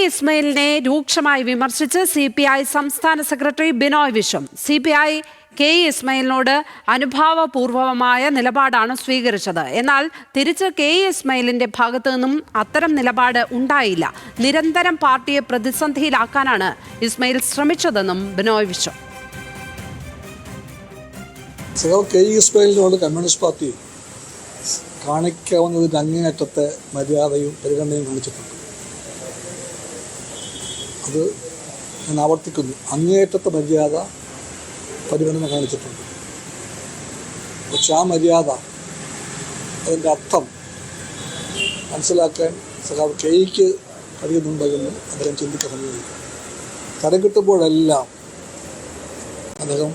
ഇസ്മയിലിനെ രൂക്ഷമായി വിമർശിച്ച് CPI സംസ്ഥാന secretary Binoy Viswam. CPI K ഇസ്മയിലിനോട് അനുഭാവപൂർവമായ നിലപാടാണ് സ്വീകരിച്ചത്. എന്നാൽ തിരിച്ച് കെ ഇസ്മയിലിന്റെ ഭാഗത്തു നിന്നും അത്തരം നിലപാട് ഉണ്ടായില്ല. നിരന്തരം പാർട്ടിയെ പ്രതിസന്ധിയിലാക്കാനാണ് Ismail ശ്രമിച്ചതെന്നും Binoy Viswam. K ഇസ്മയിലിനോട് communist party കാണിക്കാവുന്നതിൻ്റെ അങ്ങേയറ്റത്തെ മര്യാദയും പരിഗണനയും കാണിച്ചിട്ടുണ്ട്. അത് ഞാൻ ആവർത്തിക്കുന്നു, അങ്ങേയറ്റത്തെ മര്യാദ പരിഗണന കാണിച്ചിട്ടുണ്ട്. പക്ഷെ ആ മര്യാദ, അതിൻ്റെ അർത്ഥം മനസ്സിലാക്കാൻ സഖാവ് കെയ്ക്ക് കഴിയുന്നുണ്ടെന്ന് അദ്ദേഹം ചിന്തിക്കാൻ സമീപിക്കും. തരം കിട്ടുമ്പോഴെല്ലാം അദ്ദേഹം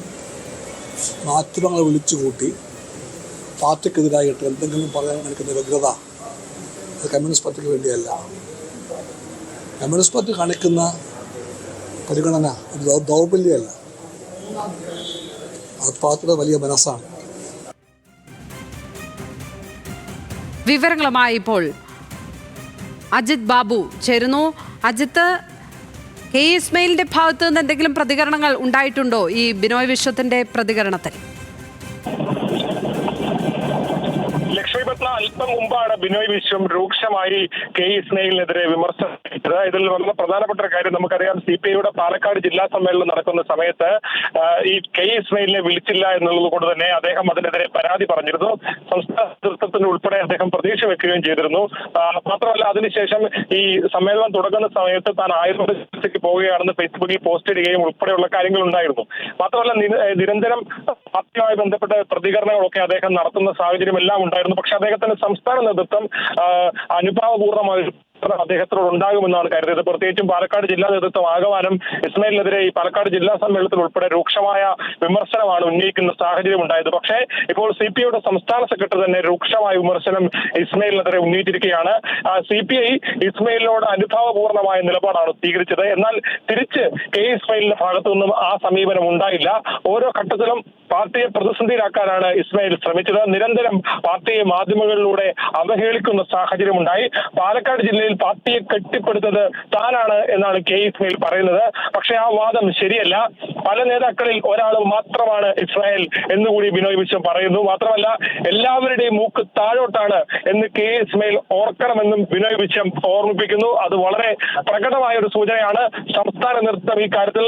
മാധ്യമങ്ങളെ വിളിച്ചുകൂട്ടി പാർട്ടിക്കെതിരായിട്ട് എന്തെങ്കിലും പറയാൻ കാണിക്കുന്ന വ്യഗ്രത അത് കമ്മ്യൂണിസ്റ്റ് പാർട്ടിക്ക് വേണ്ടിയല്ല. കമ്മ്യൂണിസ്റ്റ് പാർട്ടി കാണിക്കുന്ന പരിഗണന ഒരു ദൗർബല്യമല്ല, അത് പാർട്ടിയുടെ വലിയ മനസ്സാണ്. വിവരങ്ങളുമായി ഇപ്പോൾ അജിത് ബാബു ചേരുന്നു. അജിത്ത്, കെ ഇസ്മയിലിന്റെ ഭാഗത്ത് നിന്ന് എന്തെങ്കിലും പ്രതികരണങ്ങൾ ഉണ്ടായിട്ടുണ്ടോ ഈ ബിനോയ് വിശ്വത്തിന്റെ പ്രതികരണത്തിൽ? അല്പം മുമ്പാണ് ബിനോയ് വിശ്വം രൂക്ഷമായി കെ ഇസ്മയിലിനെതിരെ വിമർശനം ചെയ്തത്. ഇതിൽ വളരെ പ്രധാനപ്പെട്ട ഒരു കാര്യം നമുക്കറിയാം, CPIയുടെ പാലക്കാട് ജില്ലാ സമ്മേളനം നടക്കുന്ന സമയത്ത് ഈ കെ ഇസ്മയിലിനെ വിളിച്ചില്ല എന്നുള്ളത് കൊണ്ട് തന്നെ അദ്ദേഹം അതിനെതിരെ പരാതി പറഞ്ഞിരുന്നു. സംസ്ഥാന നേതൃത്വത്തിന് ഉൾപ്പെടെ അദ്ദേഹം പ്രതീക്ഷ വെക്കുകയും ചെയ്തിരുന്നു. മാത്രമല്ല, അതിനുശേഷം ഈ സമ്മേളനം തുടങ്ങുന്ന സമയത്ത് താൻ ആയുർവേദ ചികിത്സയ്ക്ക് പോവുകയാണെന്ന് ഫേസ്ബുക്കിൽ പോസ്റ്റ് ഇടുകയും ഉൾപ്പെടെയുള്ള കാര്യങ്ങൾ ഉണ്ടായിരുന്നു. മാത്രമല്ല, നിരന്തരം പാർട്ടിയുമായി ബന്ധപ്പെട്ട പ്രതികരണങ്ങളൊക്കെ അദ്ദേഹം നടത്തുന്ന സാഹചര്യം എല്ലാം ഉണ്ടായിരുന്നു. പക്ഷെ അദ്ദേഹത്തിന്റെ സംസ്ഥാന നേതൃത്വം അനുഭാവപൂർണ്ണമായ അദ്ദേഹത്തിനോട് ഉണ്ടാകുമെന്നാണ് കരുതിയത്. പ്രത്യേകിച്ചും പാലക്കാട് ജില്ലാ നേതൃത്വം ആകമാനം ഇസ്മയിലിനെതിരെ ഈ പാലക്കാട് ജില്ലാ സമ്മേളനത്തിൽ ഉൾപ്പെടെ രൂക്ഷമായ വിമർശനമാണ് ഉന്നയിക്കുന്ന സാഹചര്യം ഉണ്ടായത്. പക്ഷേ ഇപ്പോൾ CPIയുടെ സംസ്ഥാന സെക്രട്ടറി തന്നെ രൂക്ഷമായ വിമർശനം ഇസ്മയിലിനെതിരെ ഉന്നയിച്ചിരിക്കുകയാണ്. CPI ഇസ്മയിലിനോട് അനുഭാവപൂർണ്ണമായ നിലപാടാണ് സ്വീകരിച്ചത്. എന്നാൽ തിരിച്ച് കെ ഇസ്മയിലിന്റെ ഭാഗത്തു നിന്നും ആ സമീപനം ഉണ്ടായില്ല. ഓരോ ഘട്ടത്തിലും പാർട്ടിയെ പ്രതിസന്ധിയിലാക്കാനാണ് ഇസ്മയിൽ ശ്രമിച്ചത്. നിരന്തരം പാർട്ടിയെ മാധ്യമങ്ങളിലൂടെ അവഹേളിക്കുന്ന സാഹചര്യം ഉണ്ടായി. പാലക്കാട് ജില്ലയിൽ പാർട്ടിയെ കെട്ടിപ്പടുത്തത് താനാണ് എന്നാണ് കെ ഇസ്മയിൽ പറയുന്നത്. പക്ഷെ ആ വാദം ശരിയല്ല. പല നേതാക്കളിൽ ഒരാൾ മാത്രമാണ് ഇസ്രായേൽ എന്നുകൂടി ബിനോയ് വിശ്വം പറയുന്നു. മാത്രമല്ല, എല്ലാവരുടെയും മൂക്ക് താഴോട്ടാണ് എന്ന് കെ ഇസ്മയിൽ ഓർക്കണമെന്നും ബിനോയ് വിശ്വം ഓർമ്മിപ്പിക്കുന്നു. അത് വളരെ പ്രകടമായ ഒരു സൂചനയാണ്. സംസ്ഥാന നേതൃത്വം ഈ കാര്യത്തിൽ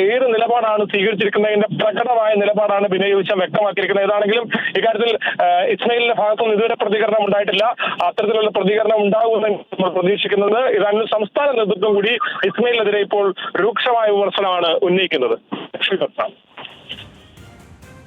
ഏത് നിലപാടാണ് സ്വീകരിച്ചിരിക്കുന്നതിന്റെ പ്രകടമായ നിലപാടാണ് ബിനോയ് വിശ്വം വ്യക്തമാക്കിയിരിക്കുന്നത്. ഏതാണെങ്കിലും ഇക്കാര്യത്തിൽ ഇസ്മയിലിന്റെ ഭാഗത്തുനിന്ന് ഇതുവരെ പ്രതികരണം ഉണ്ടായിട്ടില്ല. അത്തരത്തിലുള്ള പ്രതികരണം ഉണ്ടാകുമെന്ന് നമ്മൾ പ്രതീക്ഷിക്കുന്നത്. ഇതാണ് സംസ്ഥാന നേതൃത്വം കൂടി ഇസ്മയിലിനെതിരെ ഇപ്പോൾ രൂക്ഷമായ വിമർശനമാണ് ഉന്നയിക്കുന്നത്.